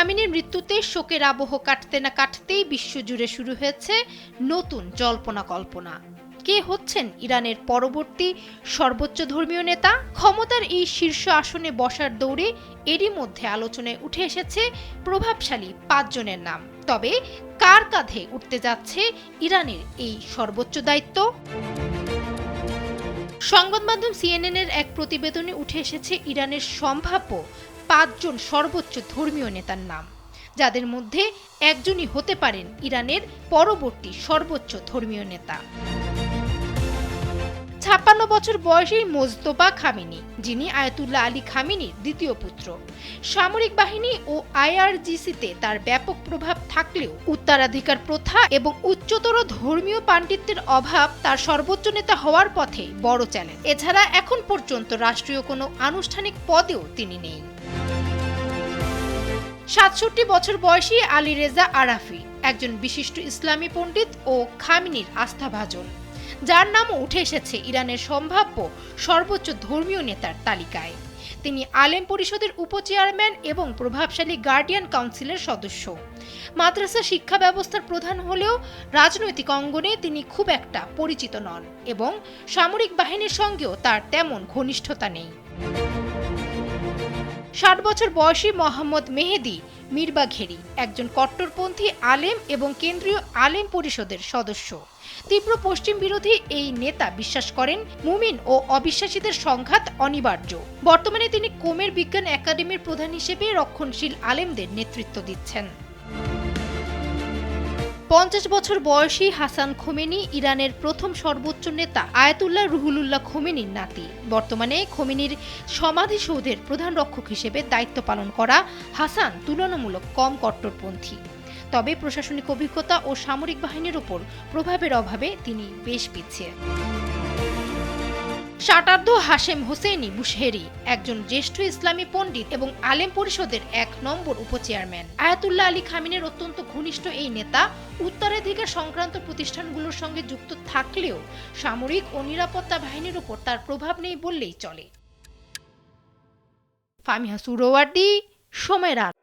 খামেনির মৃত্যুতে শোকের আবহ কাটতে না কাটতেই বিশ্বজুড়ে শুরু হয়েছে নতুন জল্পনা কল্পনা। কে হচ্ছেন ইরানের পরবর্তী সর্বোচ্চ ধর্মীয় নেতা? ক্ষমতার এই শীর্ষ আসনে বসার দৌড়ে এরই মধ্যে আলোচনায় উঠে এসেছে প্রভাবশালী 5 জনের নাম। তবে কার কাঁধে উঠতে যাচ্ছে ইরানের এই সর্বোচ্চ দায়িত্ব? সংবাদ মাধ্যম সিএনএন-এর এক প্রতিবেদনে উঠে এসেছে ইরানের সম্ভাব্য 5 জন সর্বোচ্চ ধর্মীয় নেতার নাম, যাদের মধ্যে একজনই হতে পারেন ইরানের পরবর্তী সর্বোচ্চ ধর্মীয় নেতা। 56 বছর বয়সী মোজতবা খামেনি, যিনি আয়াতুল্লাহ আলী খামেনির দ্বিতীয় পুত্র। সামরিক বাহিনী ও আইআরজিসিতে তার ব্যাপক প্রভাব থাকলেও উত্তরাধিকার প্রথা এবং উচ্চতর ধর্মীয় পাণ্ডিত্যের অভাব তার সর্বোচ্চ নেতা হওয়ার পথে বড় চ্যালেঞ্জ। এছাড়া এখন পর্যন্ত রাষ্ট্রীয় কোনো আনুষ্ঠানিক পদেও তিনি নেই। 67 বছর বয়সী আলী রেজা আরাফি একজন বিশিষ্ট ইসলামী পণ্ডিত ও খামেনির আস্থাভাজন, যার নামও উঠে এসেছে ইরানের সম্ভাব্য সর্বোচ্চ ধর্মীয় নেতার তালিকায়। তিনি আলেম পরিষদের উপচেয়ারম্যান এবং প্রভাবশালী গার্ডিয়ান কাউন্সিলের সদস্য। মাদ্রাসা শিক্ষা ব্যবস্থার প্রধান হলেও রাজনৈতিক অঙ্গনে তিনি খুব একটা পরিচিত নন এবং সামরিক বাহিনীর সঙ্গেও তার তেমন ঘনিষ্ঠতা নেই। 60 বছর বয়সী মোহাম্মদ মেহেদি মিরবাঘেরি একজন কট্টরপন্থী আলেম এবং কেন্দ্রীয় আলেম পরিষদের সদস্য। তীব্র পশ্চিম বিরোধী এই নেতা বিশ্বাস করেন মুমিন ও অবিশ্বাসীদের সংঘাত অনিবার্য। বর্তমানে তিনি কোমের বিজ্ঞান একাডেমির প্রধান হিসেবে রক্ষণশীল আলেমদের নেতৃত্ব দিচ্ছেন। 50 বছর বয়সী হাসান খোমেনি ইরানের প্রথম সর্বোচ্চ নেতা আয়াতুল্লাহ রুহুল্লাহ খোমেনির নাতি। বর্তমানে খোমেনির সমাধিসৌধের প্রধান রক্ষক হিসেবে দায়িত্ব পালন করা হাসান তুলনামূলক কম কট্টরপন্থী, তবে প্রশাসনিক অভিজ্ঞতা ও সামরিক বাহিনীর উপর প্রভাবের অভাবে তিনি বেশ পিছিয়ে। শাটার্দ হাশেম হোসেনি বুশহেরি একজন জ্যেষ্ঠ ইসলামী পণ্ডিত এবং আলেম পরিষদের 1 নম্বর উপচেয়ারম্যান। আয়াতুল্লাহ আলী খামেনির অত্যন্ত ঘনিষ্ঠ এই নেতা উত্তরাধিকার সংক্রান্ত প্রতিষ্ঠানগুলোর সঙ্গে যুক্ত থাকলেও সামরিক ও নিরাপত্তা বাহিনীর উপর তার প্রভাব নেই বললেই চলে। ফামিহা সুহরাওয়ার্দী, সময় রাত।